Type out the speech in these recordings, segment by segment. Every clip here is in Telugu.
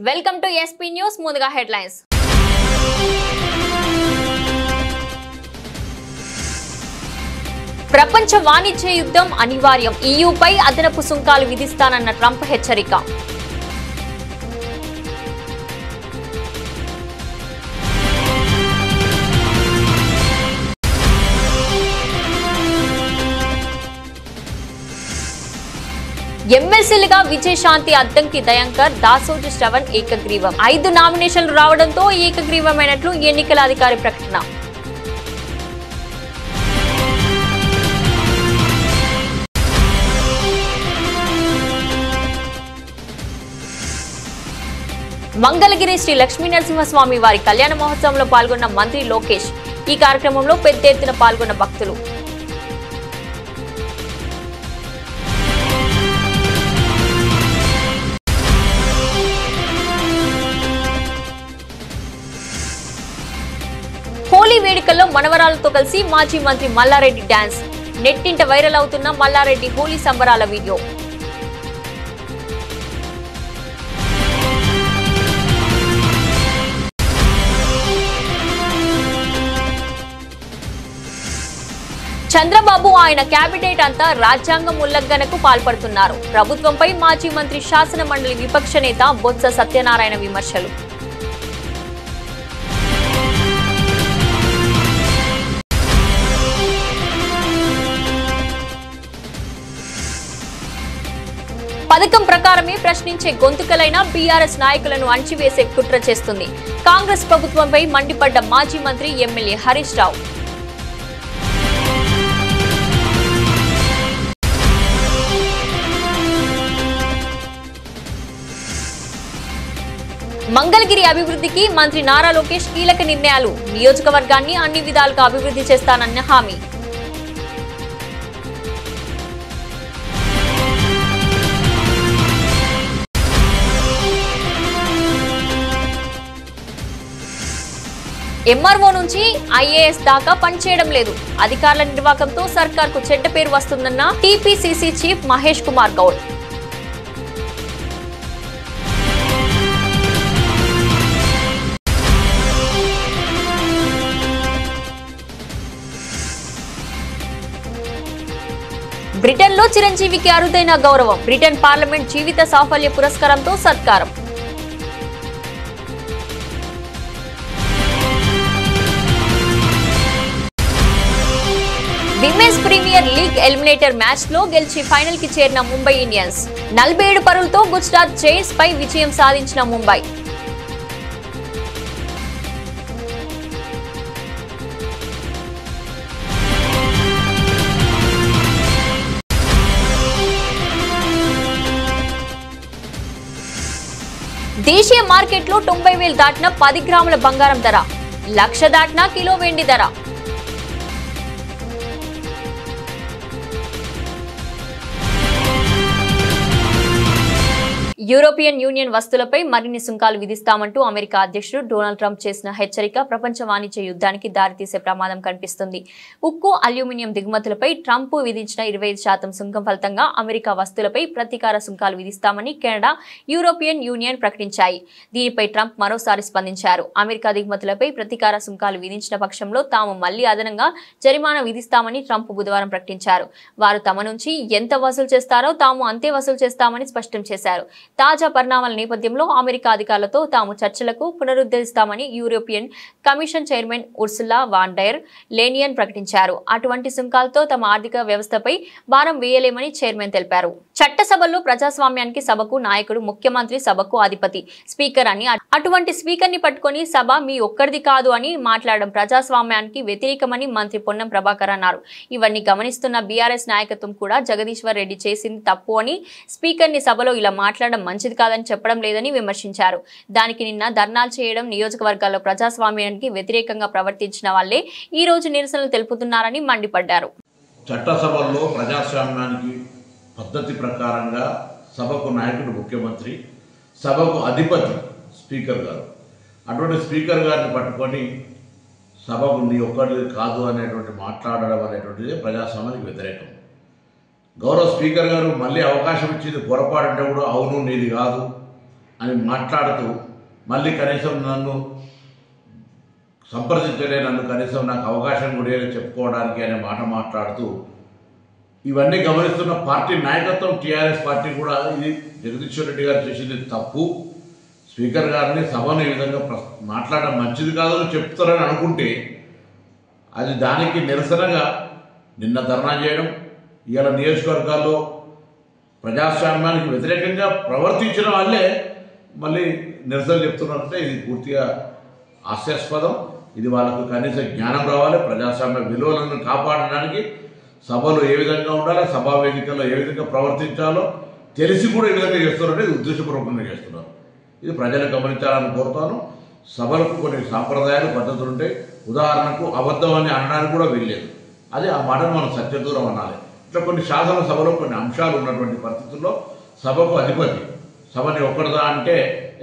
Welcome to SP news. ముందుగా హెడ్లైన్స్. ప్రపంచ వాణిజ్య యుద్ధం అనివార్యం, ఈయూపై అదనపు సుంకాలు విధిస్తానన్న ట్రంప్ హెచ్చరిక. ఎమ్మెల్సీలుగా విజయశాంతి, అద్దంకి దయాంకర్, దాసోజు శ్రవణ్ ఏకగ్రీవం. 5 నామినేషన్లు రావడంతో ఏకగ్రీవమైనట్లు ఎన్నికల అధికారి ప్రకటన. మంగళగిరి శ్రీ లక్ష్మీనరసింహస్వామి వారి కళ్యాణ మహోత్సవంలో పాల్గొన్న మంత్రి లోకేష్. ఈ కార్యక్రమంలో పెద్ద ఎత్తున పాల్గొన్న భక్తులు. హోలీ వేడుకల్లో మనవరాలతో కలిసి మాజీ మంత్రి మల్లారెడ్డి డాన్స్. నెట్టింట వైరల్ అవుతున్న మల్లారెడ్డి హోలీ సంబరాల వీడియో. చంద్రబాబు ఆయన కేబినెట్ అంతా రాజ్యాంగం ఉల్లంఘనకు పాల్పడుతున్నారు. ప్రభుత్వంపై మాజీ మంత్రి శాసన మండలి విపక్ష నేత బొత్స సత్యనారాయణ విమర్శలు. పథకం ప్రకారమే ప్రశ్నించే గొంతుకలైన బీఆర్ఎస్ నాయకులను అణచివేసే కుట్ర చేస్తుంది. కాంగ్రెస్ ప్రభుత్వంపై మండిపడ్డ మాజీ మంత్రి ఎమ్మెల్యే హరీష్ రావు. మంగళగిరి అభివృద్ధికి మంత్రి నారా లోకేష్ కీలక నిర్ణయాలు. నియోజకవర్గాన్ని అన్ని విధాలుగా అభివృద్ధి చేస్తానన్న హామీ. ఎంఆర్ఓ నుంచి ఐఏఎస్ దాకా పనిచేయడం లేదు. అధికారుల నిర్వాకంతో సర్కార్కు చెడ్డ పేరు వస్తుందన్న టీపీసీసీ చీఫ్ మహేష్ కుమార్ గౌడ్. బ్రిటన్లో చిరంజీవికి అరుదైన గౌరవం. బ్రిటన్ పార్లమెంట్ జీవిత సాఫల్య పురస్కారంతో సత్కారం. Women's premier league eliminator match లో గెలిచి ఫైనల్ కి చేరిన ముంబై ఇండియన్స్. 47 పరుగులతో గుజరాత్ జైంట్స్ పై విజయం సాధించిన ముంబై. దేశీయ మార్కెట్లో 90,000 దాటిన 10 గ్రాముల బంగారం ధర, 1,00,000 దాటిన కిలో వెండి ధర. యూరోపియన్ యూనియన్ వస్తువులపై మరిన్ని సుంకాలు విధిస్తామంటూ అమెరికా అధ్యక్షుడు డొనాల్డ్ ట్రంప్ చేసిన హెచ్చరిక ప్రపంచ వాణిజ్య యుద్ధానికి దారితీసే ప్రమాదం కనిపిస్తుంది. ఉక్కు, అల్యూమినియం దిగుమతులపై ట్రంప్ విధించిన 25% సుంకం ఫలితంగా అమెరికా వస్తువులపై ప్రతీకార సుంకాలు విధిస్తామని కెనడా, యూరోపియన్ యూనియన్ ప్రకటించాయి. దీనిపై ట్రంప్ మరోసారి స్పందించారు. అమెరికా దిగుమతులపై ప్రతీకార సుంకాలు విధించిన పక్షంలో తాము మళ్లీ అదనంగా జరిమానా విధిస్తామని ట్రంప్ బుధవారం ప్రకటించారు. వారు తమ నుంచి ఎంత వసూలు చేస్తారో తాము అంతే వసూలు చేస్తామని స్పష్టం చేశారు. తాజా పరిణామాల నేపథ్యంలో అమెరికా అధికారులతో తాము చర్చలకు పునరుద్ధరిస్తామని European commission chairman Ursula von der Leyen ప్రకటించారు. అటువంటి సుంకాలతో తమ ఆర్థిక వ్యవస్థపై భారం వేయలేమని చైర్మన్ తెలిపారు. చట్టసభల్లో ప్రజాస్వామ్యానికి సభకు నాయకుడు, ముఖ్యమంత్రి సభకు అధిపతి, స్పీకర్ అని, అటువంటి స్పీకర్ ని పట్టుకుని సభ మీ ఒక్కరిది కాదు అని మాట్లాడడం ప్రజాస్వామ్యానికి వ్యతిరేకమని మంత్రి పొన్నం ప్రభాకర్ అన్నారు. ఇవన్నీ గమనిస్తున్న బీఆర్ఎస్ నాయకత్వం కూడా జగదీశ్వర్ రెడ్డి చేసింది తప్పు అని, స్పీకర్ ని సభలో ఇలా మాట్లాడడం మంచిది కాదని చెప్పడం లేదని విమర్శించారు. దానికి నిన్న ధర్నాలు చేయడం, నియోజకవర్గాల్లో ప్రజాస్వామ్యానికి వ్యతిరేకంగా ప్రవర్తించిన వాళ్లే ఈ రోజు నిరసనలు తెలుపుతున్నారని మండిపడ్డారు. చట్టసభల్లో ప్రజాస్వామ్యానికి పద్ధతి ప్రకారంగా సభకు నాయకుడు ముఖ్యమంత్రి, సభకు అధిపతి స్పీకర్ గారు. అటువంటి స్పీకర్ గారిని పట్టుకొని సభకు నీ ఒక్కడిది కాదు అనేటువంటి మాట్లాడడం అనేటువంటిది ప్రజాస్వామ్యానికి వ్యతిరేకం. గౌరవ స్పీకర్ గారు మళ్ళీ అవకాశం ఇచ్చింది పొరపాటు కూడా అవును నీది కాదు అని మాట్లాడుతూ మళ్ళీ కనీసం నన్ను సంప్రదించలే, నన్ను కనీసం నాకు అవకాశం కూడా చెప్పుకోవడానికి అనే మాట మాట్లాడుతూ ఇవన్నీ గమనిస్తున్న పార్టీ నాయకత్వం టీఆర్ఎస్ పార్టీ కూడా ఇది జగదీశ్వర్ రెడ్డి గారు చేసింది తప్పు, స్పీకర్ గారిని సభను ఈ విధంగా మాట్లాడడం మంచిది కాదని చెప్తారని అనుకుంటే అది దానికి నిరసనగా నిన్న ధర్నా చేయడం, ఇవాళ నియోజకవర్గాల్లో ప్రజాస్వామ్యానికి వ్యతిరేకంగా ప్రవర్తించిన వాళ్ళే మళ్ళీ నిరసన చెప్తున్నారంటే ఇది పూర్తిగా హాస్యాస్పదం. ఇది వాళ్ళకు కనీస జ్ఞానం రావాలి. ప్రజాస్వామ్య విలువలను కాపాడడానికి సభలో ఏ విధంగా ఉండాలి, సభా వేదికల్లో ఏ విధంగా ప్రవర్తించాలో తెలిసి కూడా ఈ విధంగా చేస్తున్నారంటే ఇది ఉద్దేశపూర్వకంగా చేస్తున్నారు. ఇది ప్రజలు గమనించాలని కోరుతాను. సభలకు కొన్ని సాంప్రదాయాలు పద్ధతులు ఉంటాయి. ఉదాహరణకు అబద్ధం అని అనడానికి కూడా వీల్లేదు. అది ఆ మాటను మనం సత్యదూరం అనాలి. ఇట్లా కొన్ని శాసనసభలో కొన్ని అంశాలు ఉన్నటువంటి పరిస్థితుల్లో సభకు అధిపతి, సభని ఒక్కడదా అంటే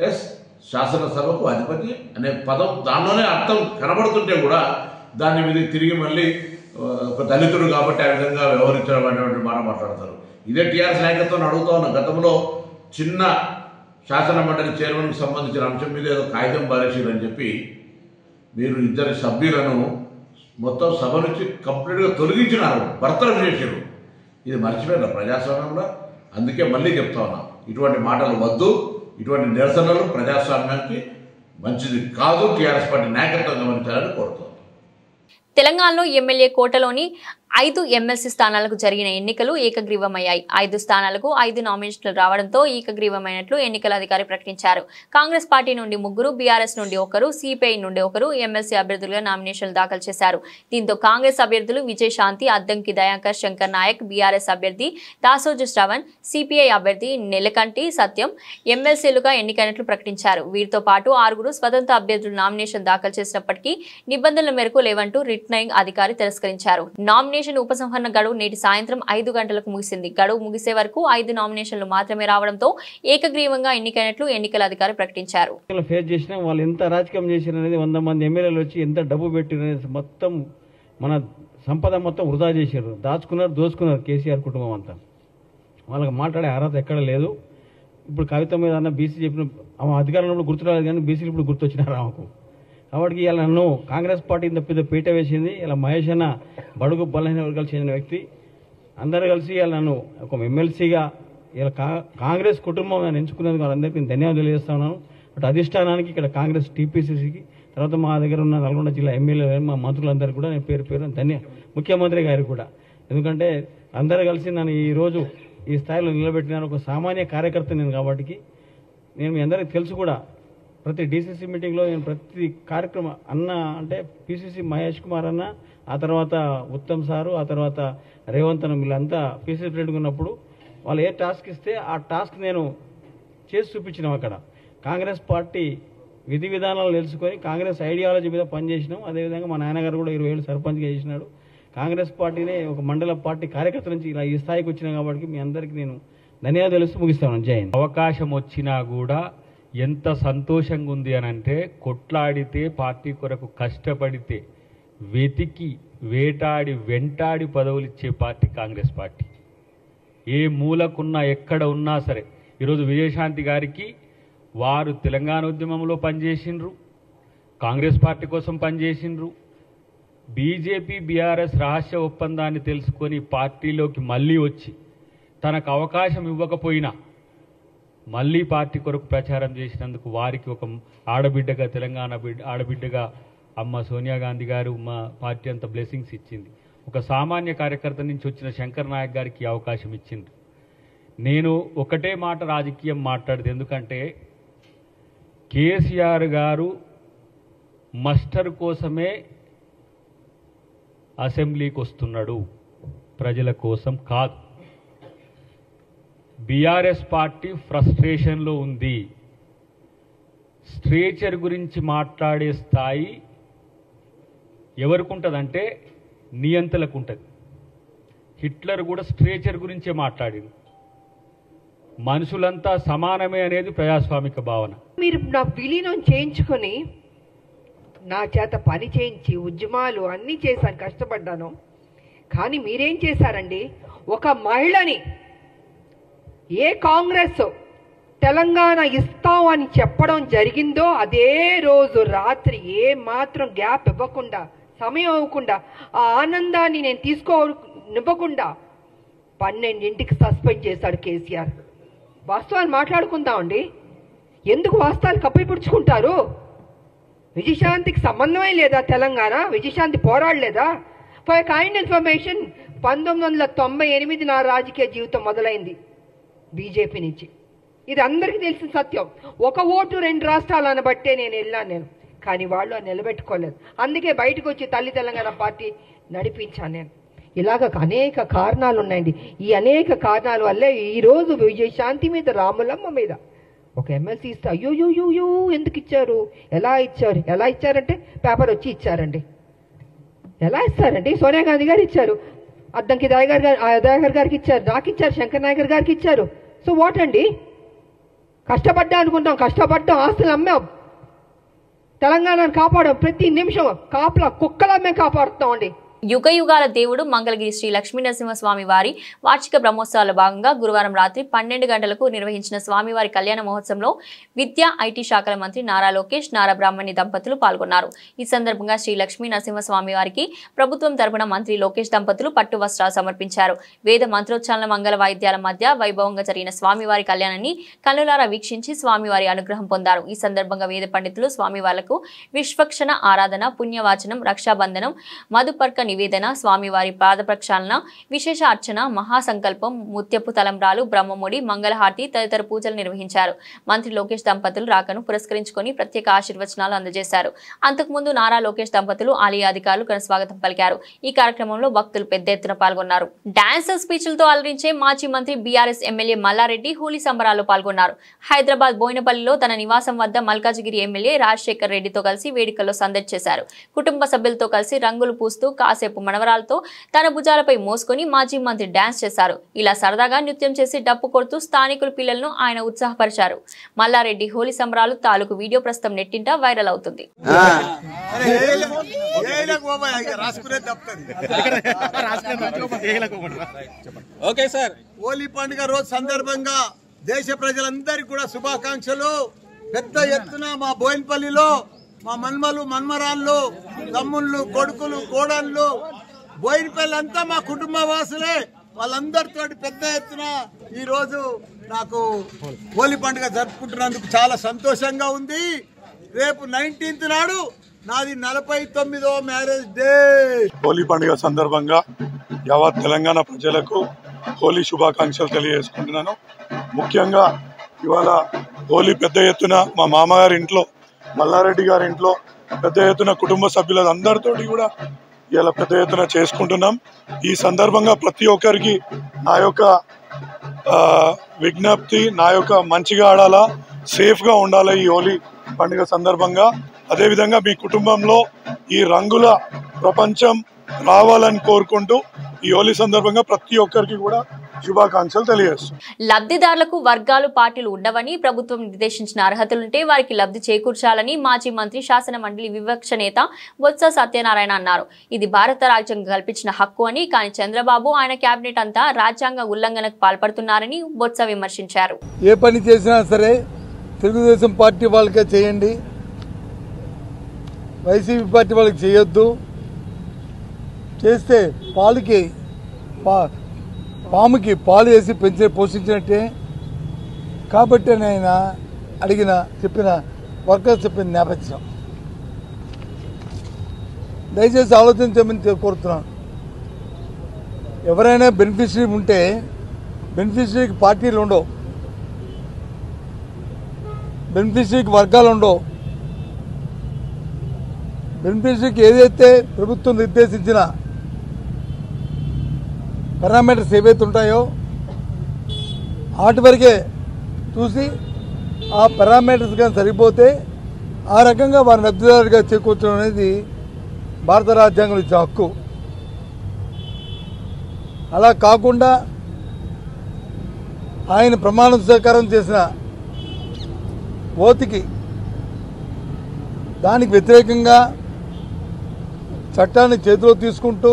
ఎస్ శాసనసభకు అధిపతి అనే పదం దానిలోనే అర్థం కనబడుతుంటే కూడా దాని మీద తిరిగి మళ్ళీ ఒక దళితుడు కాబట్టి ఆ విధంగా వ్యవహరించడం అనేటువంటి మాట మాట్లాడతారు. ఇదే టీఆర్ఎస్ నాయకత్వాన్ని అడుగుతా ఉన్న గతంలో చిన్న శాసన మండలి చైర్మన్కి సంబంధించిన అంశం మీద ఏదో కాగితం పారేసిరని చెప్పి మీరు ఇద్దరు సభ్యులను మొత్తం సభ నుంచి కంప్లీట్గా తొలగించినారు, బర్తరఫ్ చేశారు. ఇది మర్చిపోయిన ప్రజాస్వామ్యంలో. అందుకే మళ్ళీ చెప్తా ఉన్నా, ఇటువంటి మాటలు వద్దు, ఇటువంటి నిరసనలు ప్రజాస్వామ్యానికి మంచిది కాదు. టీఆర్ఎస్ పార్టీ నాయకత్వం గమనించాలని కోరుతున్నాను. తెలంగాణలో ఎమ్మెల్యే కోటలోని 5 ఎమ్మెల్సీ స్థానాలకు జరిగిన ఎన్నికలు ఏకగ్రీవమయ్యాయి. 5 స్థానాలకు 5 నామినేషన్లు రావడంతో ఏకగ్రీవమైనట్లు ఎన్నికల అధికారి ప్రకటించారు. కాంగ్రెస్ పార్టీ నుండి 3, బీఆర్ఎస్ నుండి 1, సిపిఐ నుండి 1 ఎమ్మెల్సీ అభ్యర్థులుగా నామినేషన్లు దాఖలు చేశారు. దీంతో కాంగ్రెస్ అభ్యర్థులు విజయశాంతి, అద్దంకి దయాకర్, శంకర్ నాయక్, బీఆర్ఎస్ అభ్యర్థి దాసోజు శ్రవణ్, సిపిఐ అభ్యర్థి నెలకంటి సత్యం ఎమ్మెల్సీలుగా ఎన్నికైనట్లు ప్రకటించారు. వీరితో పాటు 6 స్వతంత్ర అభ్యర్థులు నామినేషన్ దాఖలు చేసినప్పటికీ నిబంధనల మేరకు లేవంటూ రిటర్నింగ్ అధికారి తిరస్కరించారు. నామినేషన్ ఉపసంహరణ గడువు నేటి సాయంత్రం 5 గంటలకు ముగిసింది. గడువు ముగిసే వరకు 5 నామినేషన్లు మాత్రమే రావడంతో ఏకగ్రీవంగా ఎన్నికైనట్లు ఎన్నికల అధికారి ప్రకటించారు. ఫేస్ చేసినా వాళ్ళు ఎంత రాజకీయం చేశారు అనేది 100 మంది ఎమ్మెల్యేలు వచ్చి ఎంత డబ్బు పెట్టిననేది మొత్తం మన సంపద మొత్తం వృధా చేశారు, దాచుకున్నారు, దోచుకున్నారు కేసీఆర్ కుటుంబం అంతా. వాళ్ళకి మాట్లాడే అర్హత ఎక్కడ లేదు. ఇప్పుడు కవిత మీద అన్న బీసీ చెప్పిన అధికారంలో గుర్తురాలేదు కానీ బీసీలు ఇప్పుడు గుర్తొచ్చినారు ఆమెకు. కాబట్టి ఇలా నన్ను కాంగ్రెస్ పార్టీ ఇంత పెద్ద పీట వేసింది. ఇలా మహేష్ అన్న బడుగు బలహీన వర్గాలకు చెందిన వ్యక్తి, అందరూ కలిసి ఇలా నన్ను ఒక ఎమ్మెల్సీగా ఇలా కాంగ్రెస్ కుటుంబం నన్ను ఎంచుకునేందుకు వాళ్ళందరికీ ధన్యవాదాలు తెలియజేస్తా ఉన్నాను. అటు అధిష్టానానికి, ఇక్కడ కాంగ్రెస్ టీపీసీసీకి, తర్వాత మా దగ్గర ఉన్న నల్గొండ జిల్లా ఎమ్మెల్యే మా మంత్రులందరికీ కూడా నేను పేరు ముఖ్యమంత్రి గారికి కూడా. ఎందుకంటే అందరూ కలిసి నన్ను ఈరోజు ఈ స్థాయిలో నిలబెట్టిన ఒక సామాన్య కార్యకర్త నేను కాబట్టి నేను మీ అందరికీ తెలుసు కూడా. ప్రతి డీసీసీ మీటింగ్లో నేను ప్రతి కార్యక్రమం అన్న అంటే పీసీసీ మహేష్ కుమార్ అన్న, ఆ తర్వాత ఉత్తమ్ సారు, ఆ తర్వాత రేవంత్ అన్న, వీళ్ళంతా పీసీసీ ప్రెసిడెంట్గా ఉన్నప్పుడు వాళ్ళు ఏ టాస్క్ ఇస్తే ఆ టాస్క్ నేను చేసి చూపించినాం. అక్కడ కాంగ్రెస్ పార్టీ విధి విధానాలు తెలుసుకొని కాంగ్రెస్ ఐడియాలజీ మీద పనిచేసినాం. అదేవిధంగా మా నాన్నగారు కూడా 20 ఏళ్ళు సర్పంచ్గా చేసినాడు. కాంగ్రెస్ పార్టీనే ఒక మండల పార్టీ కార్యకర్త నుంచి ఇలా ఈ స్థాయికి వచ్చినా కాబట్టి మీ అందరికీ నేను ధన్యవాదాలు తెలుస్తూ ముగిస్తాను. జై హింద్. అవకాశం వచ్చినా కూడా ఎంత సంతోషంగా ఉంది అని అంటే, కొట్లాడితే పార్టీ కొరకు కష్టపడితే వెతికి వేటాడి వెంటాడి పదవులు ఇచ్చే పార్టీ కాంగ్రెస్ పార్టీ. ఏ మూలకున్నా ఎక్కడ ఉన్నా సరే, ఈరోజు విజయశాంతి గారికి వారు తెలంగాణ ఉద్యమంలో పనిచేసిండ్రు, కాంగ్రెస్ పార్టీ కోసం పనిచేసిండ్రు. బీజేపీ బీఆర్ఎస్ రహస్య ఒప్పందాన్ని తెలుసుకొని పార్టీలోకి మళ్ళీ వచ్చి తనకు అవకాశం ఇవ్వకపోయినా మళ్ళీ పార్టీ కొరకు ప్రచారం చేసినందుకు వారికి ఒక ఆడబిడ్డగా, తెలంగాణ ఆడబిడ్డగా అమ్మ సోనియా గాంధీ గారు మా పార్టీ అంత బ్లెస్సింగ్స్ ఇచ్చింది. ఒక సామాన్య కార్యకర్త నుంచి వచ్చిన శంకర్ నాయక్ గారికి అవకాశం ఇచ్చింది. నేను ఒకటే మాట రాజకీయం మాట్లాడదు, ఎందుకంటే కేసీఆర్ గారు మస్టర్ కోసమే అసెంబ్లీకి వస్తున్నాడు, ప్రజల కోసం కాదు. బీఆర్ఎస్ పార్టీ ఫ్రస్ట్రేషన్లో ఉంది. స్ట్రేచర్ గురించి మాట్లాడే స్థాయి ఎవరికి ఉంటుందంటే నియంతలకు ఉంటుంది. హిట్లర్ కూడా స్ట్రేచర్ గురించే మాట్లాడింది. మనుషులంతా సమానమే అనేది ప్రజాస్వామిక భావన. మీరు నా విలీనం చేయించుకొని నా చేత పని చేయించి ఉద్యమాలు అన్నీ చేశాను, కష్టపడ్డాను. కానీ మీరేం చేశారండి? ఒక మహిళని ఏ కాంగ్రెస్ తెలంగాణ ఇస్తాం అని చెప్పడం జరిగిందో అదే రోజు రాత్రి ఏ మాత్రం గ్యాప్ ఇవ్వకుండా, సమయం ఇవ్వకుండా, ఆ ఆనందాన్ని నేను తీసుకోనివ్వకుండా 12ంటికి సస్పెండ్ చేశాడు కేసీఆర్. వాస్తవాలు మాట్లాడుకుందామండి. ఎందుకు వాస్తవాలు కప్పిపుడుచుకుంటారు? విజయశాంతికి సంబంధమే లేదా? తెలంగాణ విజయశాంతి పోరాడలేదా? ఫర్ కైండ్ ఇన్ఫర్మేషన్, 1998 నా రాజకీయ జీవితం మొదలైంది బీజేపీ నుంచి. ఇది అందరికీ తెలిసిన సత్యం. 1 ఓటు 2 రాష్ట్రాలు అనబట్టే నేను వెళ్ళాను. కానీ వాళ్ళు నిలబెట్టుకోలేదు. అందుకే బయటకు వచ్చి తల్లి తెలంగాణ పార్టీ నడిపించాను నేను. ఇలాగ అనేక కారణాలు ఉన్నాయండి. ఈ అనేక కారణాల వల్లే ఈరోజు విజయశాంతి మీద, రాములమ్మ మీద ఒక ఎమ్మెల్సీ ఇస్తే అయ్యో ఎందుకు ఇచ్చారు, ఎలా ఇచ్చారంటే పేపర్ వచ్చి ఇచ్చారండి. ఎలా ఇస్తారండి? సోనియా గాంధీ గారు ఇచ్చారు, అద్దంకి దయాకర్ గారికి ఇచ్చారు, నాకు ఇచ్చారు, శంకర్ నాయకర్ గారికి ఇచ్చారు. సో వాట్ అండి? కష్టపడ్డా అనుకుంటాం, కష్టపడ్డాం, ఆస్తులు అమ్మాం, తెలంగాణను కాపాడాం. ప్రతి నిమిషం కాపలా కుక్కలమ్మే కాపాడుతాం అండి. యుగ యుగాల దేవుడు మంగళగిరి శ్రీ లక్ష్మీ నరసింహస్వామి వారి వార్షిక బ్రహ్మోత్సవాల భాగంగా గురువారం రాత్రి 12 గంటలకు నిర్వహించిన స్వామివారి కళ్యాణ మహోత్సవంలో విద్యా, ఐటీ శాఖల మంత్రి నారా లోకేష్, నారా బ్రాహ్మణి దంపతులు పాల్గొన్నారు. ఈ సందర్భంగా శ్రీ లక్ష్మీ నరసింహస్వామి వారికి ప్రభుత్వం తరపున మంత్రి లోకేష్ దంపతులు పట్టు వస్త్రాలు సమర్పించారు. వేద మంత్రోచ్చారణ, మంగళ వాయిద్యాల మధ్య వైభవంగా జరిగిన స్వామివారి కళ్యాణాన్ని కన్నులారా వీక్షించి స్వామివారి అనుగ్రహం పొందారు. ఈ సందర్భంగా వేద పండితులు స్వామివార్లకు విశ్వక్షణ ఆరాధన, పుణ్యవాచనం, రక్షాబంధనం, మధుపర్క నివేదన, స్వామివారి పాద ప్రక్షాళన, విశేష అర్చన, మహాసంకల్పం, ముత్యపు తలంబ్రాలు, బ్రహ్మముడి, మంగళహారతి తదితర పూజలు నిర్వహించారు. మంత్రి లోకేష్ దంపతులు రాకను పురస్కరించుకొని ప్రత్యేక ఆశీర్వచనాలు అందజేశారు. అంతకుముందు నారా లోకేష్ దంపతులు ఆలయ అధికారులు ఘనస్వాగతం పలికారు. ఈ కార్యక్రమంలో భక్తులు పెద్ద ఎత్తున పాల్గొన్నారు. డాన్సర్ స్పీచ్లతో అలరించే మాజీ మంత్రి బీఆర్ఎస్ ఎమ్మెల్యే మల్లారెడ్డి హోలీ సంబరాల్లో పాల్గొన్నారు. హైదరాబాద్ బోయినపల్లిలో తన నివాసం వద్ద మల్కాజిగిరి ఎమ్మెల్యే రాజశేఖర్ రెడ్డితో కలిసి వేడుకల్లో సందడి చేశారు. కుటుంబ సభ్యులతో కలిసి రంగులు పూస్తూ కాసేపు మనవరాలతో తన భుజాలపై మోసుకొని మాజీ మంత్రి డాన్స్ చేశారు. ఇలా సరదాగా నృత్యం చేసి డప్పు కొడుతూ స్థానికుల పిల్లలను ఆయన ఉత్సాహపరిచారు. మల్లారెడ్డి హోలీ సంబరాలు తాలూకు వీడియో ప్రస్తుతం నెట్టింట వైరల్ అవుతుంది. హోలీ పండుగ రోజు సందర్భంగా దేశ ప్రజలందరికీ కూడా శుభాకాంక్షలు. పెద్ద ఎత్తున మా బోయినపల్లిలో మా మన్మలు, మన్మరాళ్ళు, తమ్ముళ్ళు, కొడుకులు, కోడళ్ళు, బోయినపల్లి అంతా మా కుటుంబ వాసులే. వాళ్ళందరితో పెద్ద ఎత్తున ఈ రోజు నాకు హోలీ పండుగ జరుపుకుంటున్నందుకు చాలా సంతోషంగా ఉంది. రేపు 19th నాడు నాది 49వ మ్యారేజ్ డే. హోలీ పండుగ సందర్భంగా యావత్ తెలంగాణ ప్రజలకు హోలీ శుభాకాంక్షలు తెలియజేసుకుంటున్నాను. ముఖ్యంగా ఇవాళ హోలీ పెద్ద ఎత్తున మా మామగారి ఇంట్లో, మల్లారెడ్డి గారి ఇంట్లో పెద్ద ఎత్తున కుటుంబ సభ్యులందరితో కూడా ఇలా పెద్ద ఎత్తున చేసుకుంటున్నాం. ఈ సందర్భంగా ప్రతి ఒక్కరికి నా యొక్క విజ్ఞప్తి, నా యొక్క మంచిగా ఆడాలా, సేఫ్గా ఉండాలి ఈ హోలీ పండుగ సందర్భంగా. అదేవిధంగా మీ కుటుంబంలో ఈ రంగుల ప్రపంచం రావాలని కోరుకుంటూ ఈ హోలీ సందర్భంగా ప్రతి ఒక్కరికి కూడా శుభాకాంక్షలు తెలియజేస్తున్నాం. లబ్ధిదారులకు వర్గాలు, పార్టీలు ఉండవని, ప్రభుత్వం నిర్దేశించిన అర్హతలుంటే వారికి లబ్ధి చేకూర్చాలని మాజీ మంత్రి, శాసన మండలి వివక్ష నేత బొత్స సత్యనారాయణ అన్నారు. ఇది భారత రాజ్యాంగం కల్పించిన హక్కు అని, కానీ చంద్రబాబు, ఆయన కేబినెట్ అంతా రాజ్యాంగ ఉల్లంఘనకు పాల్పడుతున్నారని బొత్స విమర్శించారు. ఏ పని చేసినా సరే తెలుగుదేశం పార్టీ వాళ్ళకే చేయండి, వైసీపీ పార్టీ వాళ్ళకి చేయొద్దు. చేస్తే పాముకి పాలు వేసి పోషించినట్టే. కాబట్టి నేను చెప్పిన వర్కర్స్ చెప్పిన నేపథ్యం దయచేసి ఆలోచించమని కోరుతున్నాను. ఎవరైనా బెనిఫిషరీ ఉంటే బెనిఫిషరీకి పార్టీలు ఉండవు, బెనిఫిషరీకి వర్గాలు ఉండవు. బెనిఫిషరీకి ఏదైతే ప్రభుత్వం నిర్దేశించిన పారామీటర్స్ ఏవైతే ఉంటాయో వాటి వరకే చూసి ఆ పారామీటర్స్ కానీ సరిపోతే ఆ రకంగా వారిని లబ్ధిదారుగా చేకూర్చడం అనేది భారత రాజ్యాంగం ఇచ్చే హక్కు. అలా కాకుండా ఆయన ప్రమాణ స్వీకారం చేసిన ఓతికి దానికి వ్యతిరేకంగా చట్టాన్ని చేతిలో తీసుకుంటూ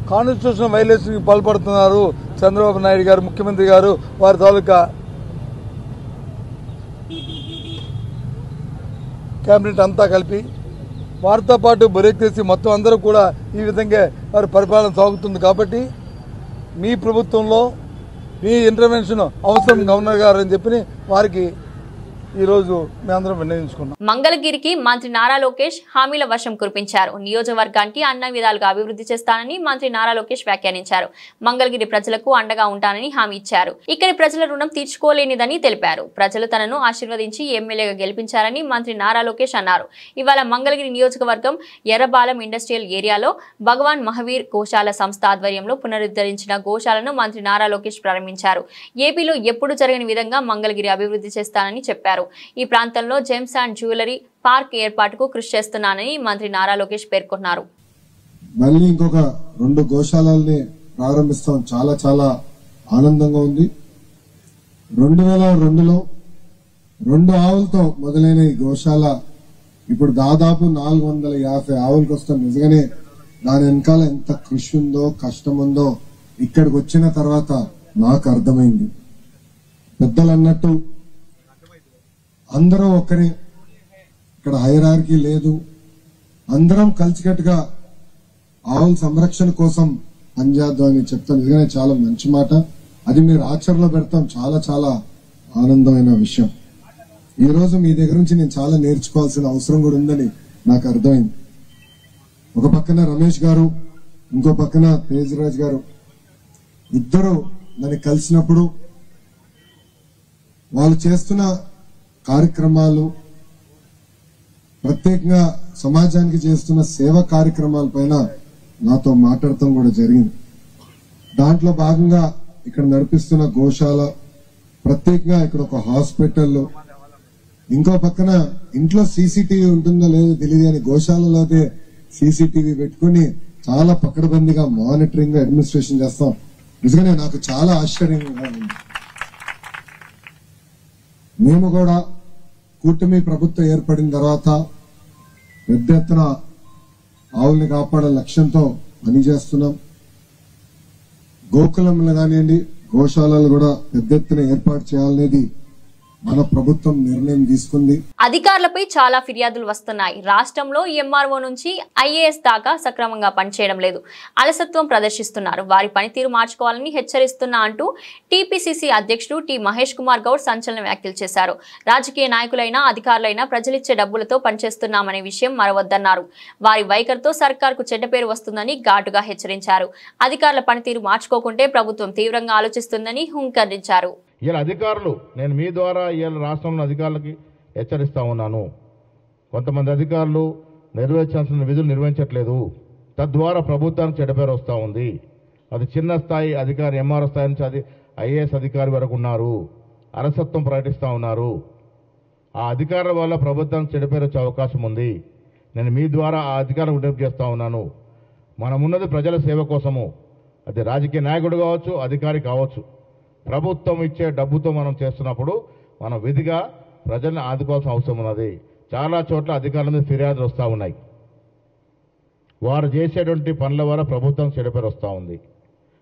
కాన్స్టిట్యూషన్ వైలేషన్కి పాల్పడుతున్నారు చంద్రబాబు నాయుడు గారు, ముఖ్యమంత్రి గారు, వారి తాలూకా క్యాబినెట్ అంతా కలిపి వారితో పాటు బ్యూరోక్రసీ మొత్తం అందరూ కూడా ఈ విధంగా వారి పరిపాలన సాగుతుంది. కాబట్టి మీ ప్రభుత్వంలో మీ ఇంటర్వెన్షన్ అవసరం గవర్నర్ గారు అని చెప్పి వారికి ఈరోజు మేమందరం నిర్ణయించుకున్నాం. మంగళగిరికి మంత్రి నారా లోకేష్ హామీల వర్షం కురిపించారు. నియోజకవర్గానికి అన్ని విధాలుగా అభివృద్ధి చేస్తానని మంత్రి నారా లోకేష్ వ్యాఖ్యానించారు. మంగళగిరి ప్రజలకు అండగా ఉంటానని హామీ ఇచ్చారు. ఇక్కడి ప్రజల రుణం తీర్చుకోలేనిదని తెలిపారు. ప్రజలు తనను ఆశీర్వదించి ఎమ్మెల్యేగా గెలిపించారని మంత్రి నారా లోకేష్ అన్నారు. ఇవాళ మంగళగిరి నియోజకవర్గం ఎర్రబాలెం ఇండస్ట్రియల్ ఏరియాలో భగవాన్ మహావీర్ గోశాల సంస్థ ఆధ్వర్యంలో పునరుద్ధరించిన గోశాలను మంత్రి నారా లోకేష్ ప్రారంభించారు. ఏపీలో ఎప్పుడు జరగని విధంగా మంగళగిరి అభివృద్ధి చేస్తానని చెప్పారు. ఈ ప్రాంతంలో జెమ్స్ అండ్ జ్యువెలరీ పార్క్ ఏర్పాటుకు కృషి చేస్తున్నానని మంత్రి నారా లోకేష్ పేర్కొన్నారు. మళ్ళీ ఇంకొక 2 గోశాలని ప్రారంభిస్తాం. చాలా చాలా ఆనందంగా ఉంది. 2002లో 2 ఆవులతో మొదలైన ఈ గోశాల ఇప్పుడు దాదాపు 450 ఆవులకు వస్తాం. నిజంగానే దాని వెనకాల ఎంత కృషి ఉందో కష్టం ఉందో ఇక్కడికి వచ్చిన తర్వాత నాకు అర్థమైంది. పెద్దలు అన్నట్టు అందరం ఒక్కరే, ఇక్కడ హైరార్కీ లేదు. అందరం కలిసికట్టుగా ఆవుల సంరక్షణ కోసం పనిచేద్దాం అని చెప్తాను. నిజంగానే చాలా మంచి మాట. అది మీరు ఆచరణలో పెడతాం. చాలా చాలా ఆనందమైన విషయం. ఈ రోజు మీ దగ్గర నుంచి నేను చాలా నేర్చుకోవాల్సిన అవసరం కూడా ఉందని నాకు అర్థమైంది. ఒక పక్కన రమేష్ గారు, ఇంకో పక్కన తేజరాజ్ గారు ఇద్దరు నన్ను కలిసినప్పుడు వాళ్ళు చేస్తున్న కార్యక్రమాలు, ప్రత్యేకంగా సమాజానికి చేస్తున్న సేవా కార్యక్రమాల పైన నాతో మాట్లాడటం కూడా జరిగింది. దాంట్లో భాగంగా ఇక్కడ నడిపిస్తున్న గోశాల, ప్రత్యేకంగా ఇక్కడ ఒక హాస్పిటల్, ఇంకో పక్కన ఇంట్లో సీసీటీవీ ఉంటుందో లేదో తెలియదు కానీ గోశాలలో అయితే సీసీటీవీ పెట్టుకుని చాలా పకడ్బందీగా మానిటరింగ్ అడ్మినిస్ట్రేషన్ చేస్తాం. నిజంగానే నాకు చాలా ఆశ్చర్యంగా ఉంది. మేము కూడా కూటమి ప్రభుత్వం ఏర్పడిన తర్వాత పెద్ద ఎత్తున ఆవుల్ని కాపాడే లక్ష్యంతో పనిచేస్తున్నాం. గోకులంలో కానివ్వండి, గోశాలలు కూడా పెద్ద ఎత్తున ఏర్పాటు చేయాలనేది మన ప్రభుత్వం నిర్ణయం తీసుకుంది. అధికారులపై చాలా ఫిర్యాదులు వస్తున్నాయి. రాష్ట్రంలో ఎంఆర్ఓ నుంచి ఐఏఎస్ దాకా సక్రమంగా పనిచేయడం లేదు, అలసత్వం ప్రదర్శిస్తున్నారు. వారి పనితీరు మార్చుకోవాలని హెచ్చరిస్తున్నా అంటూ టీపీసీసీ అధ్యక్షుడు టి మహేష్ కుమార్ గౌడ్ సంచలన వ్యాఖ్యలు చేశారు. రాజకీయ నాయకులైనా అధికారులైనా ప్రజలిచ్చే డబ్బులతో పనిచేస్తున్నామనే విషయం మరవద్దన్నారు. వారి వైఖరితో సర్కార్కు చెడ్డ పేరు వస్తుందని ఘాటుగా హెచ్చరించారు. అధికారుల పనితీరు మార్చుకోకుంటే ప్రభుత్వం తీవ్రంగా ఆలోచిస్తుందని హుంకరించారు. ఇలా అధికారులు, నేను మీ ద్వారా ఇలా రాష్ట్రంలో అధికారులకి హెచ్చరిస్తా ఉన్నాను. కొంతమంది అధికారులు నిర్వహించాల్సిన విధులు నిర్వహించట్లేదు. తద్వారా ప్రభుత్వానికి చెడ్డపేరు వస్తూ ఉంది. అది చిన్న స్థాయి అధికారి, ఎంఆర్ఓ స్థాయి నుంచి అది ఐఏఎస్ అధికారి వరకు ఉన్నారు. అలసత్వం ప్రకటిస్తూ ఉన్నారు. ఆ అధికారుల వల్ల ప్రభుత్వానికి చెడ్డపేరు వచ్చే అవకాశం ఉంది. నేను మీ ద్వారా ఆ అధికారులు విజ్ఞప్తి చేస్తూ ఉన్నాను. మనమున్నది ప్రజల సేవ కోసము. అది రాజకీయ నాయకుడు కావచ్చు, అధికారి కావచ్చు. ప్రభుత్వం ఇచ్చే డబ్బుతో మనం చేస్తున్నప్పుడు మనం విధిగా ప్రజల్ని ఆదుకోవాల్సిన అవసరం ఉన్నది. చాలా చోట్ల అధికారుల మీద ఫిర్యాదులు వస్తూ ఉన్నాయి. వారు చేసేటువంటి పనుల వల్ల ప్రభుత్వం చెడుపేరు వస్తూ ఉంది.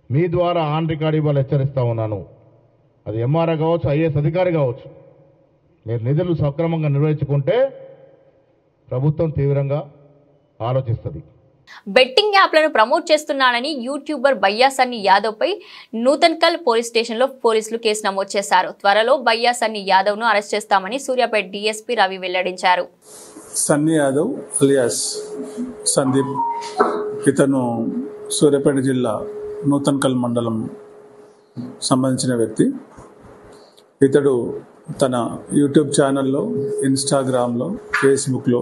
మీ ద్వారా ఆన్ రికార్డ్ ఇవ్వాలి హెచ్చరిస్తూ ఉన్నాను. అది ఎంఆర్ఓ కావచ్చు, ఐఏఎస్ అధికారి కావచ్చు. మీరు నిధులు సక్రమంగా నిర్వహించుకుంటే ప్రభుత్వం తీవ్రంగా ఆలోచిస్తుంది. బెట్టింగ్ యాప్లను ప్రమోట్ చేస్తున్నాడని యూట్యూబర్ బయ్యా సన్నీ యాదవ్ పై నూతన్కల్ పోలీస్ స్టేషన్లో పోలీసులు కేసు నమోదు చేశారు. త్వరలో బయ్యా సన్నీ యాదవ్ ను అరెస్ట్ చేస్తామని సూర్యాపేట డీఎస్పీ రవి వెల్లడించారు. సన్నీ యాదవ్ అలియాస్ సందీప్, ఇతను సూర్యాపేట జిల్లా నూతన్కల్ మండలం సంబంధించిన వ్యక్తి. ఇతడు తన యూట్యూబ్ ఛానల్లో, ఇన్స్టాగ్రామ్లో, ఫేస్బుక్లో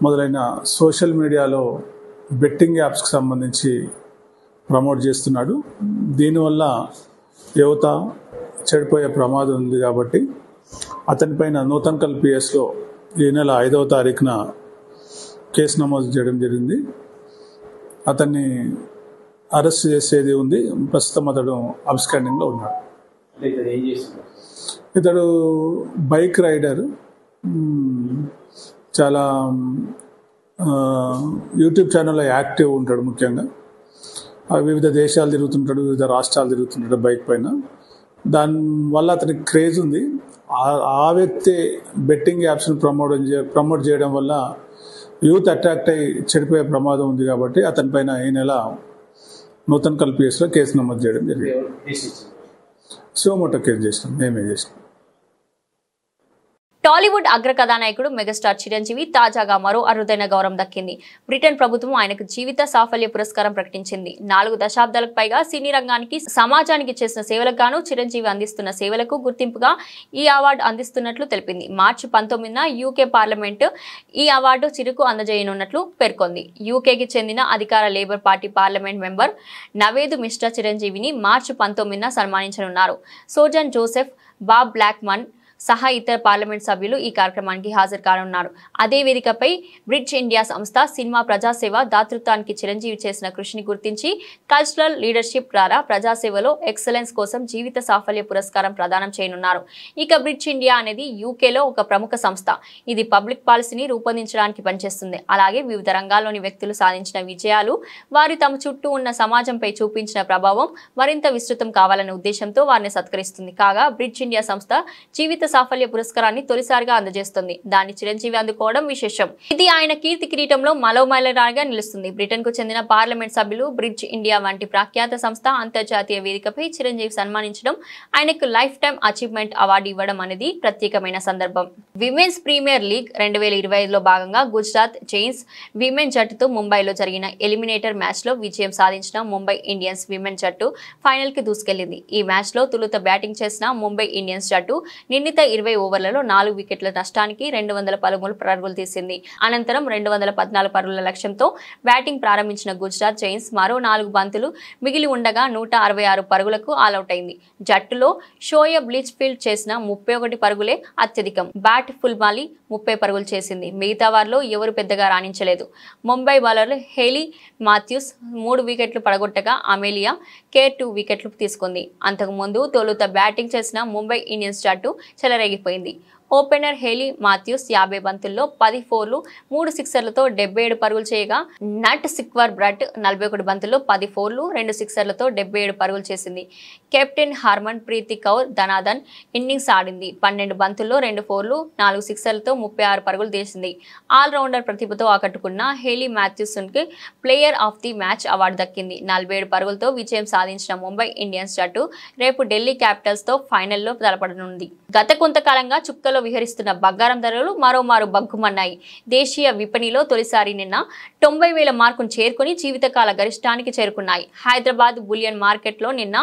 మొదలైన సోషల్ మీడియాలో బెట్టింగ్ యాప్స్కి సంబంధించి ప్రమోట్ చేస్తున్నాడు. దీనివల్ల యువత చెడిపోయే ప్రమాదం ఉంది కాబట్టి అతనిపైన నూతన్కల్ పిఎస్లో ఈ నెల 5వ తారీఖున కేసు నమోదు చేయడం జరిగింది. అతన్ని అరెస్ట్ చేసేది ఉంది. ప్రస్తుతం అతడు అబ్స్కాండింగ్లో ఉన్నాడు. ఇతడు బైక్ రైడర్, చాలా యూట్యూబ్ ఛానల్లో యాక్టివ్ ఉంటాడు. ముఖ్యంగా వివిధ దేశాలు తిరుగుతుంటాడు, వివిధ రాష్ట్రాలు తిరుగుతుంటాడు బైక్ పైన. దానివల్ల అతనికి క్రేజ్ ఉంది. ఆ వ్యక్తి బెట్టింగ్ యాప్స్ని ప్రమోట్ చేయడం వల్ల యూత్ అట్రాక్ట్ అయ్యి చెడిపోయే ప్రమాదం ఉంది కాబట్టి అతనిపైన ఈ నెల నూతన్ కల్పిఎస్లో కేసు నమోదు చేయడం జరిగింది. శివమోటో కేసు చేసినాం, మేమే చేసినాం. టాలీవుడ్ అగ్ర కథానాయకుడు మెగాస్టార్ చిరంజీవి తాజాగా మరో అరుదైన గౌరవం దక్కింది. బ్రిటన్ ప్రభుత్వం ఆయనకు జీవిత సాఫల్య పురస్కారం ప్రకటించింది. 4 దశాబ్దాలకు పైగా సినీ రంగానికి సమాజానికి చేసిన సేవలకు గాను చిరంజీవి అందిస్తున్న సేవలకు గుర్తింపుగా ఈ అవార్డు అందిస్తున్నట్లు తెలిపింది. మార్చి 19న యూకే పార్లమెంట్ ఈ అవార్డు చిరుకు అందజేయనున్నట్లు పేర్కొంది. యూకేకి చెందిన అధికార labour party parliament member Naved mister చిరంజీవిని మార్చి 19న సన్మానించనున్నారు. సోజన్ జోసెఫ్, బాబ్ బ్లాక్మన్ సహా ఇతర పార్లమెంట్ సభ్యులు ఈ కార్యక్రమానికి హాజరు కానున్నారు. అదే వేదికపై బ్రిడ్జ్ ఇండియా సంస్థ సినిమా ప్రజాసేవ దాతృత్వానికి చిరంజీవి చేసిన కృషిని గుర్తించి కల్చరల్ లీడర్షిప్ ద్వారా ప్రజాసేవలో ఎక్సలెన్స్ కోసం జీవిత సాఫల్య పురస్కారం ప్రదానం చేయనున్నారు. ఇక బ్రిడ్జ్ ఇండియా అనేది యూకేలో ఒక ప్రముఖ సంస్థ. ఇది పబ్లిక్ పాలసీని రూపొందించడానికి పనిచేస్తుంది. అలాగే వివిధ రంగాల్లోని వ్యక్తులు సాధించిన విజయాలు, వారి తమ చుట్టూ ఉన్న సమాజంపై చూపించిన ప్రభావం మరింత విస్తృతం కావాలనే ఉద్దేశంతో వారిని సత్కరిస్తుంది. కాగా బ్రిడ్జ్ ఇండియా సంస్థ జీవిత సాఫల్య పురస్కారాన్ని తొలిసారిగా అందజేస్తుంది. దాన్ని చిరంజీవి అందుకోవడం విశేషం. ఇది ఆయన కీర్తి కిరీటంలో మరో మైలురాయిగా నిలుస్తుంది. బ్రిటన్ కు చెందిన పార్లమెంట్ సభ్యులు, బ్రిడ్జ్ ఇండియా వంటి ప్రఖ్యాత సంస్థ అంతర్జాతీయ వేదికపై చిరంజీవి సన్మానించడం, ఆయనకు లైఫ్ టైమ్ అచీవ్మెంట్ అవార్డు ఇవ్వడం అనేది ప్రత్యేకమైన సందర్భం. విమెన్స్ ప్రీమియర్ లీగ్ 2025లో భాగంగా గుజరాత్ జైన్స్ విమెన్ జట్టుతో ముంబైలో జరిగిన ఎలిమినేటర్ మ్యాచ్ లో విజయం సాధించిన ముంబై ఇండియన్స్ విమెన్ జట్టు ఫైనల్ కి దూసుకెళ్లింది. ఈ మ్యాచ్ లో తొలుత బ్యాటింగ్ చేసిన ముంబై ఇండియన్స్ జట్టు నిర్ణీత 20 ఓవర్లలో 4 వికెట్ల నష్టానికి 213 పరుగులు తీసింది. అనంతరం 214 పరుగుల లక్ష్యంతో బ్యాటింగ్ ప్రారంభించిన గుజరాత్ జైన్స్ మరో 4 బంతులు మిగిలి ఉండగా 166 పరుగులకు ఆలౌట్ అయింది. జట్టులో షోయబ్ లిచ్ఫీల్డ్ చేసిన 31 పరుగులే అత్యధికం. బ్యాట్ ఫుల్మాలి 30 పరుగులు చేసింది. మిగతా వారిలో ఎవరు పెద్దగా రాణించలేదు. ముంబై బౌలర్లు హేలీ మాథ్యూస్ 3 వికెట్లు పడగొట్టగా అమేలియా కేర్ 2 వికెట్లు తీసుకుంది. అంతకుముందు తొలుత బ్యాటింగ్ చేసిన ముంబై ఇండియన్స్ జట్టు చెలరేగిపోయింది. ఓపెనర్ హేలీ మాథ్యూస్ 50 బంతుల్లో 10 ఫోర్లు 3 సిక్సర్లతో 77 పరుగులు చేయగా నట్ సిక్వర్ బ్రట్ 41 బంతుల్లో 10 ఫోర్లు 2 సిక్సర్లతో 77 పరుగులు చేసింది. కెప్టెన్ హర్మన్ ప్రీత్ కౌర్ ధనాధన్ ఇన్నింగ్స్ ఆడింది. 12 బంతుల్లో 2 ఫోర్లు 4 సిక్సర్లతో 36 పరుగులు తీసింది. ఆల్రౌండర్ ప్రతిభతో ఆకట్టుకున్న హేలీ మాథ్యూస్ కి player of the match award దక్కింది. 47 పరుగులతో విజయం సాధించిన ముంబై ఇండియన్స్ జట్టు రేపు ఢిల్లీ క్యాపిటల్స్ తో ఫైనల్లో తలపడనుంది. గత కొంతకాలంగా చుక్కలో విహరిస్తున్న బంగారం ధరలు మరోమారు బగ్గుమన్నాయి. దేశీయ విపణిలో తొలిసారి నిన్న 90,000 మార్కును చేరుకుని జీవితకాల గరిష్టానికి చేరుకున్నాయి. హైదరాబాద్ బులియన్ మార్కెట్లో నిన్న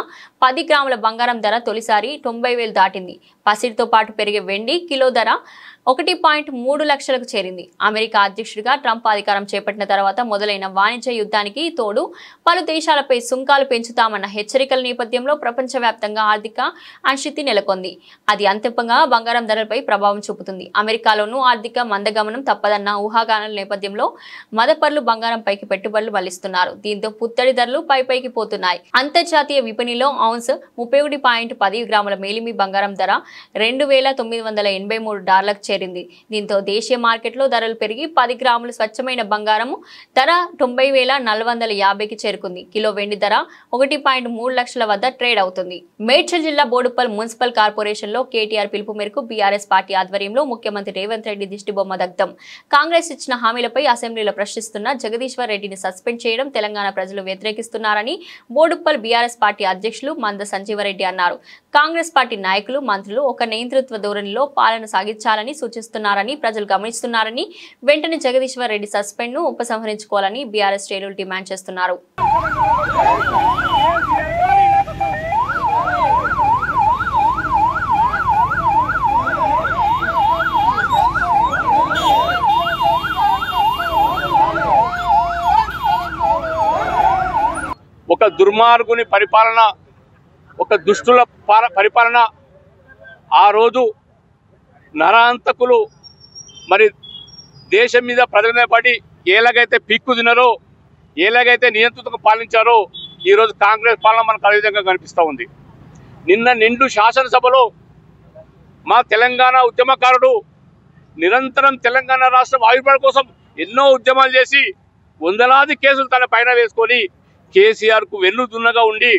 10 గ్రాముల బంగారం ధర తొలిసారి 90,000 దాటింది. పసిడితో పాటు పెరిగే వెండి కిలో ధర 1.3 లక్షలకు చేరింది. అమెరికా అధ్యక్షుడిగా ట్రంప్ అధికారం చేపట్టిన తర్వాత మొదలైన వాణిజ్య యుద్ధానికి తోడు పలు దేశాలపై సుంకాలు పెంచుతామన్న హెచ్చరికల నేపథ్యంలో ప్రపంచవ్యాప్తంగా ఆర్థిక అనిశ్చితి నెలకొంది. అది అంతిమంగా బంగారం ధరలపై ప్రభావం చూపుతుంది. అమెరికాలోనూ ఆర్థిక మందగమనం తప్పదన్న ఊహాగానాల నేపథ్యంలో మదపర్లు బంగారంపైకి పెట్టుబడులు మళ్లిస్తున్నారు. దీంతో పుత్తడి ధరలు పైకి పోతున్నాయి. అంతర్జాతీయ విపణిలో ఔన్స్ 31.10 గ్రాముల మేలిమి బంగారం ధర $2,983 చేరింది. దీంతో దేశీయ మార్కెట్లో ధరలు పెరిగి 10 గ్రాముల స్వచ్ఛమైన బంగారము ధర 90,450కి చేరుకుంది. కిలో వెండి ధర 1.3 లక్షల వద్ద ట్రేడ్ అవుతుంది. మేడ్చల్ జిల్లా బోడుప్పల్ మున్సిపల్ కార్పొరేషన్ లో కేటీఆర్ పిలుపు మేరకు బీఆర్ఎస్ పార్టీ ఆధ్వర్యంలో ముఖ్యమంత్రి రేవంత్ రెడ్డి దిష్టిబొమ్మ దగ్ధం. కాంగ్రెస్ ఇచ్చిన హామీలపై అసెంబ్లీలో ప్రశ్నిస్తున్న జగదీశ్వర్ రెడ్డిని సస్పెండ్ చేయడం తెలంగాణ ప్రజలు వ్యతిరేకిస్తున్నారని బోడుప్పల్ బీఆర్ఎస్ పార్టీ అధ్యక్షులు మంద సంజీవరెడ్డి అన్నారు. కాంగ్రెస్ పార్టీ నాయకులు, మంత్రులు ఒక నియంతృత్వ ధోరణిలో పాలన సాగించాలని సూచిస్తున్నారని ప్రజలు గమనిస్తున్నారని, వెంటనే జగదీశ్వర్ రెడ్డి సస్పెండ్ ను ఉపసంహరించుకోవాలని బీఆర్ఎస్ శ్రేణులు డిమాండ్ చేస్తున్నారు. ఒక దుర్మార్గుని పరిపాలన, ఒక దుష్టుల పరిపాలన, ఆ రోజు నరాంతకులు మరి దేశం మీద ప్రజల మీద పడి ఎలాగైతే పిక్కు తిన్నారో, ఎలాగైతే నియంత్రణకు పాలించారో ఈరోజు కాంగ్రెస్ పాలన మనకు అదే విధంగా కనిపిస్తూ ఉంది. నిన్న నిండు శాసనసభలో మా తెలంగాణ ఉద్యమకారుడు నిరంతరం తెలంగాణ రాష్ట్రం ఆవిర్భావం కోసం ఎన్నో ఉద్యమాలు చేసి వందలాది కేసులు తన పైన వేసుకొని కేసీఆర్కు వెన్నుదున్నగా ఉండి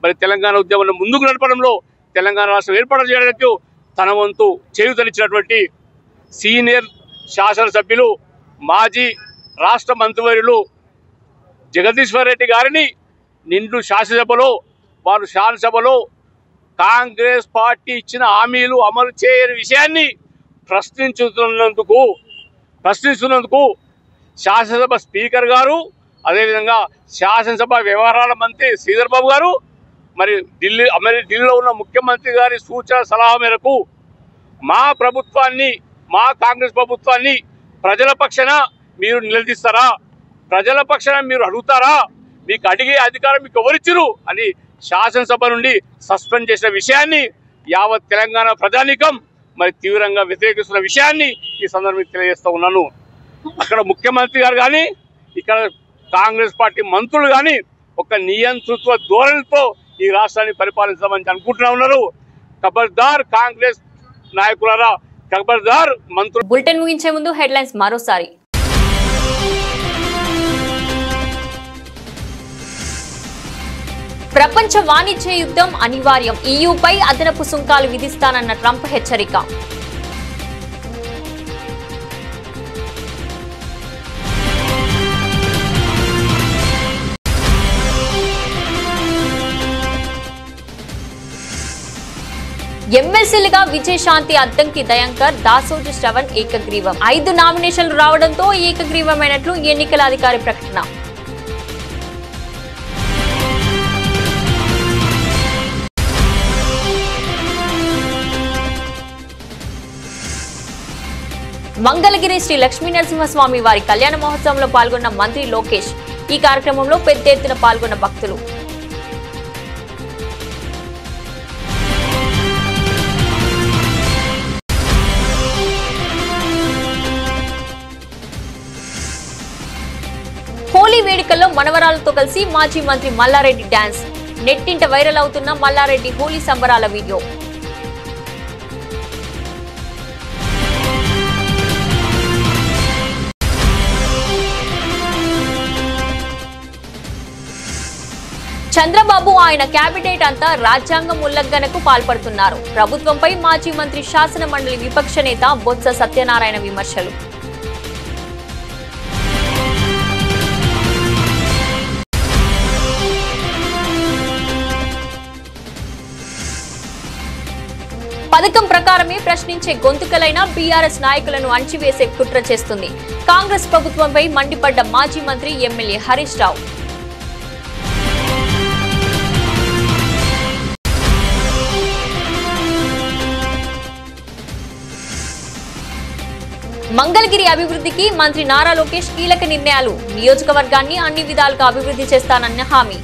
మరి తెలంగాణ ఉద్యమాన్ని ముందుకు నడపడంలో, తెలంగాణ రాష్ట్రం ఏర్పాటు చేయడానికి తన వంతు చేయూతనిచ్చినటువంటి సీనియర్ శాసనసభ్యులు మాజీ రాష్ట్ర మంత్రివర్యులు జగదీశ్వర్ రెడ్డి గారిని నిండు శాసనసభలో కాంగ్రెస్ పార్టీ ఇచ్చిన హామీలు అమలు చేయని విషయాన్ని ప్రశ్నిస్తున్నందుకు శాసనసభ స్పీకర్ గారు, అదేవిధంగా శాసనసభ వ్యవహారాల మంత్రి శ్రీధర్ బాబు గారు, మరి ఢిల్లీలో ఉన్న ముఖ్యమంత్రి గారి సూచన సలహా మేరకు మా కాంగ్రెస్ ప్రభుత్వాన్ని ప్రజల పక్షాన మీరు నిలదీస్తారా, ప్రజల పక్షాన మీరు అడుగుతారా, మీకు అడిగే అధికారం మీకు ఎవరిచ్చిరు అని శాసనసభ నుండి సస్పెండ్ చేసిన విషయాన్ని యావత్ తెలంగాణ ప్రజానీకం మరి తీవ్రంగా వ్యతిరేకిస్తున్న విషయాన్ని ఈ సందర్భంగా తెలియజేస్తూ ఉన్నాను. అక్కడ ముఖ్యమంత్రి గారు కానీ ఇక్కడ కాంగ్రెస్ పార్టీ మంత్రులు కానీ ఒక నియంతృత్వ ధోరణితో ఈ రాష్ట్రాన్ని పరిపాలించమని అనుకుంటున్నా ఉన్నారు. ఖబర్దార్ కాంగ్రెస్ నాయకులారా, ఖబర్దార్ మంత్రులు. బులెటిన్ ముగించే ముందు హెడ్లైన్స్ మరోసారి. ప్రపంచ వాణిజ్య యుద్ధం అనివార్యం, ఈయూపై అదనపు సుంకాలు విధిస్తానన్న ట్రంప్ హెచ్చరిక. ఎమ్మెల్సీలుగా విజయశాంతి, అద్దంకి దయాంకర్, దాసోజు శ్రవణ్ ఏకగ్రీవం. 5 నామినేషన్లు రావడంతో ఏకగ్రీవమైనట్లు ఎన్నికల అధికారి ప్రకటన. మంగళగిరి శ్రీ లక్ష్మీ నరసింహస్వామి వారి కళ్యాణ మహోత్సవంలో పాల్గొన్న మంత్రి లోకేష్. ఈ కార్యక్రమంలో పెద్ద ఎత్తున పాల్గొన్న భక్తులు. హోలీ వేడుకల్లో మనవరాలతో కలిసి మాజీ మంత్రి మల్లారెడ్డి డాన్స్. నెట్టింట వైరల్ అవుతున్న మల్లారెడ్డి హోలీ సంబరాల వీడియో. చంద్రబాబు ఆయన కేబినెట్ అంతా రాజ్యాంగం ఉల్లంఘనకు పాల్పడుతున్నారు. ప్రభుత్వంపై మాజీ మంత్రి శాసన మండలి విపక్ష నేత బొత్స సత్యనారాయణ విమర్శలు. పథకం ప్రకారమే ప్రశ్నించే గొంతుకలైన బీఆర్ఎస్ నాయకులను అణచివేసే కుట్ర చేస్తుంది. కాంగ్రెస్ ప్రభుత్వంపై మండిపడ్డ మాజీ మంత్రి ఎమ్మెల్యే హరీష్ రావు. మంగళగిరి అభివృద్ధికి మంత్రి నారా లోకేష్ కీలక నిర్ణయాలు. నియోజకవర్గాన్ని అన్ని విధాలుగా అభివృద్ధి చేస్తానన్న హామీ.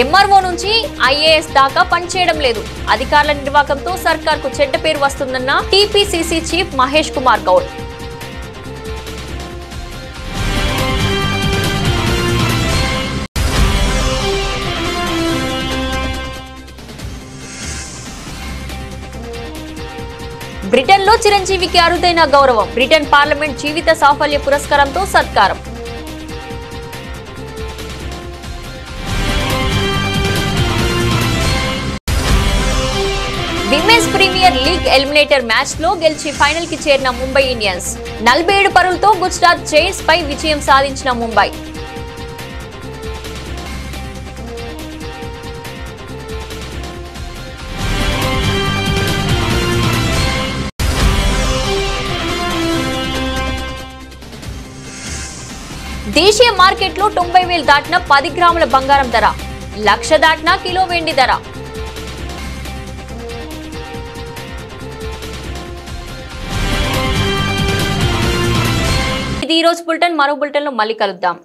ఎంఆర్ఓ నుంచి ఐఏఎస్ దాకా పనిచేయడం లేదు. అధికారుల నిర్వాకంతో సర్కార్కు చెడ్డ పేరు వస్తుందన్న టీపీసీసీ చీఫ్ మహేష్ కుమార్ గౌడ్. బ్రిటన్లో చిరంజీవికి అరుదైన గౌరవం. బ్రిటన్ పార్లమెంట్ జీవిత సాఫల్య పురస్కారంతో సత్కారం. Women's premier league eliminator match లో గెలిచి ఫైనల్ కి చేరిన ముంబై ఇండియన్స్. 47 పరుగులతో గుజరాత్ జైంట్స్ పై విజయం సాధించిన ముంబై. దేశీయ మార్కెట్లో 90,000 దాటిన 10 గ్రాముల బంగారం ధర, 1,00,000 దాటిన కిలో వెండి ధర. ఇది ఈ రోజు బులెటిన్. మరో బులెటిన్ లో మళ్ళీ కలుద్దాం.